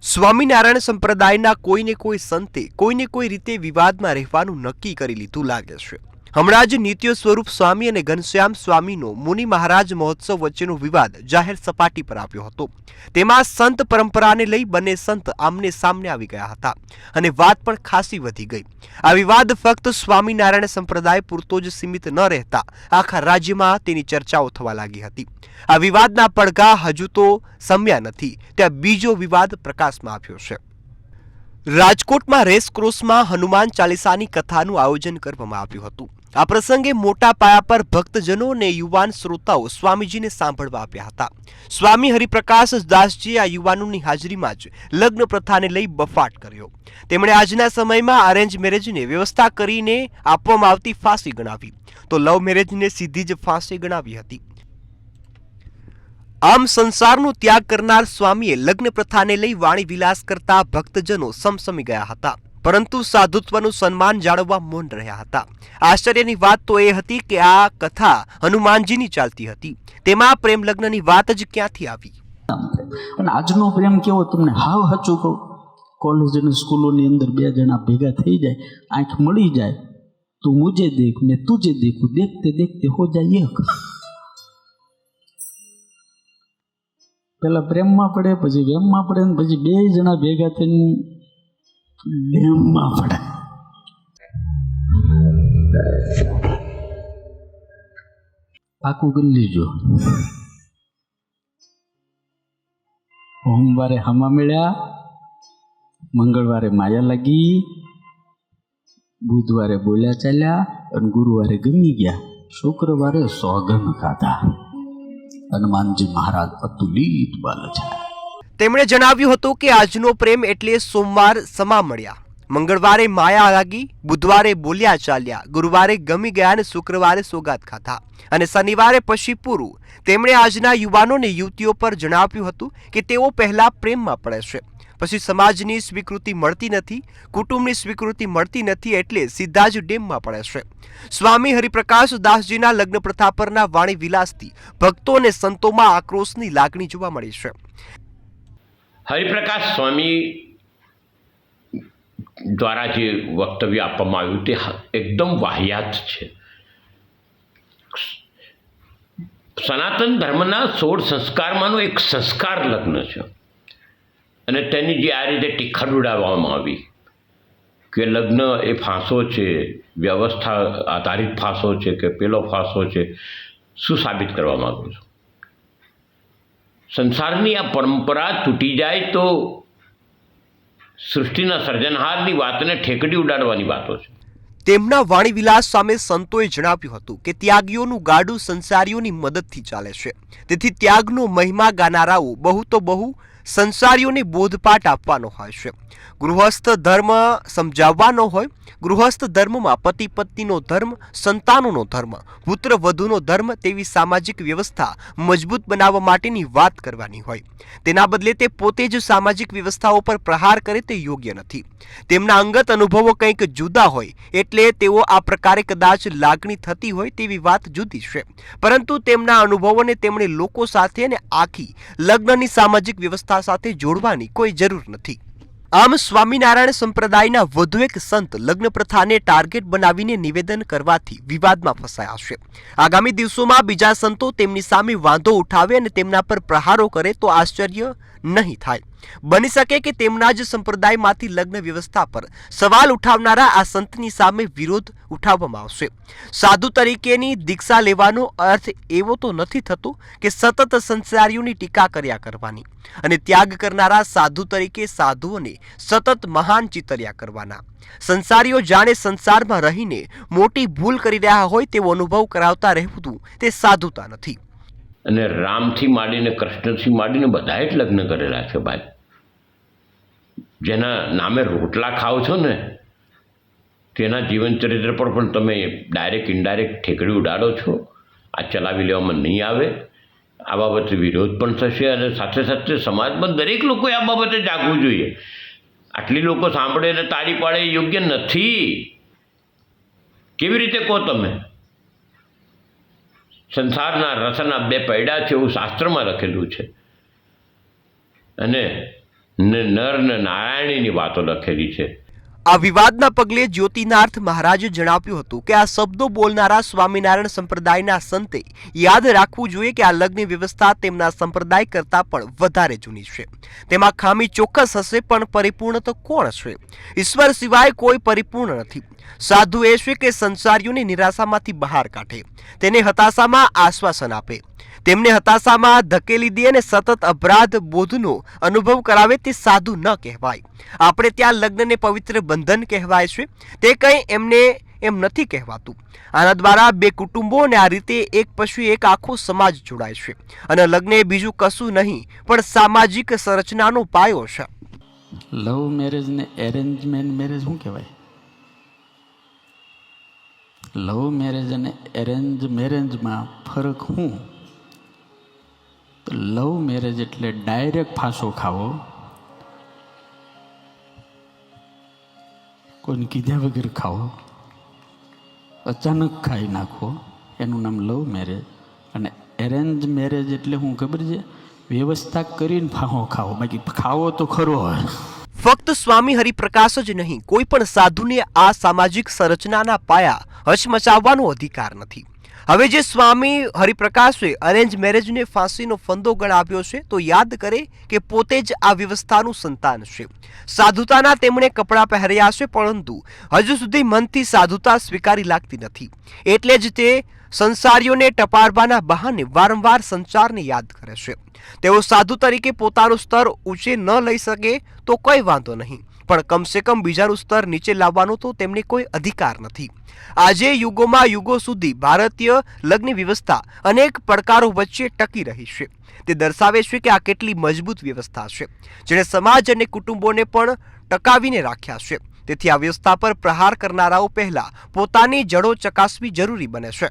સ્વામિનારાયણ સંપ્રદાયના કોઈને કોઈ સંતે કોઈને કોઈ રીતે વિવાદમાં રહેવાનું નક્કી કરી લીધું લાગે છે. હમણાં જ નિત્ય સ્વરૂપ સ્વામી અને ઘનશ્યામ સ્વામીનો મુનિ મહારાજ મહોત્સવ વચ્ચેનો વિવાદ જાહેર સપાટી પર આવ્યો હતો. તેમાં સંત પરંપરાને લઈ બંને સંત આમને સામને આવી ગયા હતા અને વાત પણ ખાસી વધી ગઈ. આ વિવાદ ફક્ત સ્વામિનારાયણ સંપ્રદાય પૂરતો જ સીમિત ન રહેતા આખા રાજ્યમાં તેની ચર્ચાઓ થવા લાગી હતી. આ વિવાદના પડઘા હજુ તો સમ્યા નથી ત્યાં બીજો વિવાદ પ્રકાશમાં આવ્યો છે. રાજકોટમાં રેસક્રોસમાં હનુમાન ચાલીસાની કથાનું આયોજન કરવામાં આવ્યું હતું. આ પ્રસંગે મોટા પાયા પર ભક્તજનો અને યુવાન શ્રોતાઓ સ્વામીજીને સાંભળવા આવ્યા હતા. સ્વામી હરિપ્રકાશ દાસજીએ આ યુવાનોની હાજરીમાં જ લગ્ન પ્રથાને લઈ બફાટ કર્યો. તેમણે આજના સમયમાં અરેન્જ મેરેજને વ્યવસ્થા કરીને આપવામાં આવતી ફાંસી ગણાવી તો લવ મેરેજને સીધી જ ફાંસી ગણાવી હતી. આમ સંસારનો ત્યાગ કરનાર સ્વામીએ લગ્ન પ્રથાને લઈ વાણી વિલાસ કરતા ભક્તજનો સમસમી ગયા હતા, પરંતુ સાધુત્વનું સન્માન જાળવવા મૌન રહ્યા હતા. આશ્ચર્યની વાત તો એ હતી કે આ કથા હનુમાનજીની ચાલતી હતી, તેમાં પ્રેમ લગ્નની વાત જ ક્યાંથી આવી? અને આજનો પ્રેમ કેવો, તમને હાવ સાચું કહું, કોલેજ અને સ્કૂલોની અંદર બે જણા ભેગા થઈ જાય, આંખ મળી જાય, તું મુझे દેખ મેં તુझे દેખું, દેખતે દેખતે હો જાય એક. પેલા પ્રેમમાં પડે, પછી વેમમાં પડે, ને પછી બે જણા ભેગા થઈને ડેમમાં પડે. પાકું કરી લીજો. સોમવારે હમા મળ્યા, મંગળવારે માયા લાગી, બુધવારે બોલ્યા ચાલ્યા અને ગુરુવારે ગમી ગયા, શુક્રવારે સોગંદ ખાધા. હનુમાનજી મહારાજ અતુલિત બલ છે. તેમણે જણાવ્યું હતું કે આજનો પ્રેમ એટલે સોમવાર સમા મળ્યા, મંગળવારે માયા લાગી, બુધવારે બોલ્યા ચાલ્યા, ગુરુવારે ગમી ગયા અને શુક્રવારે સોગાત ખાધા અને શનિવારે પછી પૂરું. તેમણે આજના યુવાનો અને યુવતીઓ પર જણાવ્યું હતું કે તેઓ પહેલા પ્રેમમાં પડે છે, પછી સમાજની સ્વીકૃતિ મળતી નથી, કુટુંબની સ્વીકૃતિ મળતી નથી એટલે સીધા જ ડેમમાં પડે છે. સ્વામી હરિપ્રકાશ દાસજીના લગ્ન પ્રથા પરના વાણી વિલાસથી ભક્તો અને સંતોમાં આક્રોશની લાગણી જોવા મળી છે. હરિપ્રકાશ સ્વામી દ્વારા જે વક્તવ્ય આપવામાં આવ્યું તે એકદમ વાહિયાત છે. સનાતન ધર્મના 16 સંસ્કારમાંનો એક સંસ્કાર લગ્ન છે અને તેની જે આ રીતે ટીખા ઉડાવવામાં આવી કે લગ્ન એ ફાંસો છે, વ્યવસ્થા આધારિત ફાંસો છે કે પેલો ફાંસો છે, શું સાબિત કરવા માગું છું? સંસારની આ પરંપરા તૂટી જાય તો સૃષ્ટિના સર્જનહારની વાતને ઠેકડી ઉડાડવાની વાતો છે. તેમના વાણી વિલાસ સામે સંતોએ જણાવ્યું હતું કે ત્યાગીઓનું ગાડું સંસારીઓની મદદથી ચાલે છે, તેથી ત્યાગનો મહિમા ગાનારાઓ બહુ તો બહુ સંસારીઓને બોધપાઠ આપવાનો હોય છે. ગૃહસ્થ ધર્મ સમજાવવાનો હોય. ગૃહસ્થ ધર્મમાં પતિ પત્નીનો ધર્મ, સંતાનોનો ધર્મ, પુત્ર વધુનો ધર્મ, તેવી સામાજિક વ્યવસ્થા મજબૂત બનાવવા માટેની વાત કરવાની હોય. તેના બદલે તે પોતે જ સામાજિક વ્યવસ્થાઓ પર પ્રહાર કરે તે યોગ્ય નથી. તેમના અંગત અનુભવો કંઈક જુદા હોય એટલે તેઓ આ પ્રકારે કદાચ લાગણી થતી હોય તેવી વાત જુદી છે, પરંતુ તેમના અનુભવોને તેમણે લોકો સાથે અને આખી લગ્નની સામાજિક વ્યવસ્થા સાથે જોડવાની કોઈ જરૂર નથી. આમ સ્વામિનારાયણ સંપ્રદાયના વધુ એક સંત લગ્ન પ્રથાને ટાર્ગેટ બનાવીને નિવેદન કરવાથી વિવાદમાં ફસાયા છે. આગામી દિવસોમાં બીજા સંતો તેમની સામે વાંધો ઉઠાવે અને તેમના પર પ્રહારો કરે તો આશ્ચર્ય નહીં થાય. બની શકે કે તેમના જ સંપ્રદાયમાંથી લગ્ન વ્યવસ્થા પર સવાલ ઉઠાવનારા આ સંતની સામે વિરોધ ઉઠાવવામાં આવશે. સાધુ તરીકેની દીક્ષા લેવાનો અર્થ એવો તો નથી થતો કે સતત સંસારીઓની ટીકા કર્યા કરવાની અને ત્યાગ કરનારા સાધુ તરીકે સાધુઓને સતત મહાન ચિતર્યા કરવાના. સંસારીઓ જાણે સંસારમાં રહીને મોટી ભૂલ કરી રહ્યા હોય તેવો અનુભવ કરાવતા રહેવું તે સાધુતા નથી. અને રામથી માંડીને કૃષ્ણથી માંડીને બધાએ જ લગ્ન કરેલા છે ભાઈ. જેના નામે રોટલા ખાઓ છો ને તેના જીવન ચરિત્ર પર પણ તમે ડાયરેક્ટ ઇનડાયરેક્ટ ઠેકડી ઉડાડો છો. આ ચલાવી લેવામાં નહીં આવે. આ બાબતે વિરોધ પણ થશે અને સાથે સાથે સમાજમાં દરેક લોકોએ આ બાબતે જાગવું જોઈએ. આટલી લોકો સાંભળે અને તાળી પાડે એ યોગ્ય નથી. કેવી રીતે કહો તમે? સંસારના રસના બે પૈડા છે એવું શાસ્ત્રમાં લખેલું છે અને ને નર ને નારાયણીની વાતો લખેલી છે. આ વિવાદના પગલે જ્યોતિનાથ મહારાજે જણાવ્યું હતું કે આ શબ્દો બોલનારા સ્વામિનારાયણ સંપ્રદાયના સંતે યાદ રાખવું જોઈએ કે આ લગ્ન વ્યવસ્થા તેમના સંપ્રદાય કરતાં પણ વધારે જૂની છે. તેમાં ખામી ચોક્કસ હશે, પણ પરિપૂર્ણ તો કોણ છે? ઈશ્વર સિવાય કોઈ પરિપૂર્ણ નથી. સાધુ એ છે કે સંસારીઓને નિરાશામાંથી બહાર કાઢે, તેને હતાશામાં આશ્વાસન આપે, તેમને હતાશામાં ધકેલી દે અને સતત અપરાધ બોધનો અનુભવ કરાવે તે સાધુ ન કહેવાય. આપણે ત્યાં લગ્નને પવિત્ર બંધન કહેવાય છે, તે કંઈ એમને એમ નથી કહેવાતું. આના દ્વારા બે કુટુંબો અને આ રીતે એક પછી એક આખો સમાજ જોડાય છે, અને લગ્ન એ બીજું કશું નહીં પણ સામાજિક સંરચનાનો પાયો છે. લવ મેરેજ ને એરેન્જમેન્ટ મેરેજ શું કહેવાય? લવ મેરેજ અને એરેન્જ મેરેજમાં ફરક શું? તો લવ મેરેજ એટલે ડાયરેક્ટ ફાંસો ખાવો, કોઈને કીધા વગર ખાવો, અચાનક ખાઈ નાખો, એનું નામ લવ મેરેજ. અને એરેન્જ મેરેજ એટલે શું ખબર છે? વ્યવસ્થા કરીને ફાંસો ખાવો, બાકી ખાવો તો ખરો હોય. ફક્ત સ્વામી હરિપ્રકાશ જ નહીં, કોઈ પણ સાધુને આ સામાજિક સંરચનાના પાયા હચમચાવવાનો અધિકાર નથી. હવે જે સ્વામી હરિપ્રકાશે અરેન્જ મેરેજને ફાંસીનો ફંદો ગણાવ્યો છે, તો યાદ કરે કે પોતે જ આ વ્યવસ્થાનું સંતાન છે. સાધુતાના તેમણે કપડાં પહેર્યા છે, પરંતુ હજુ સુધી મનથી સાધુતા સ્વીકારી લાગતી નથી. એટલે જ તે સંસારીઓને ટપારવાના બહાને વારંવાર સંસારને યાદ કરે છે. તેઓ સાધુ તરીકે પોતાનું સ્તર ઊંચે ન લઈ શકે તો કોઈ વાંધો નહીં, પણ કમસે કમ બીજાનું સ્તર નીચે લાવવાનો તો તેમને કોઈ અધિકાર નથી. આજે યુગોમાં યુગો સુધી ભારતીય લગ્ન વ્યવસ્થા અનેક પડકારો વચ્ચે ટકી રહી છે. તે દર્શાવે છે કે આ કેટલી મજબૂત વ્યવસ્થા છે, જેણે સમાજ અને કુટુંબોને પણ ટકાવીને રાખ્યા છે. તેથી આ વ્યવસ્થા પર પ્રહાર કરનારાઓ પહેલા પોતાની જડો ચકાસવી જરૂરી બને છે.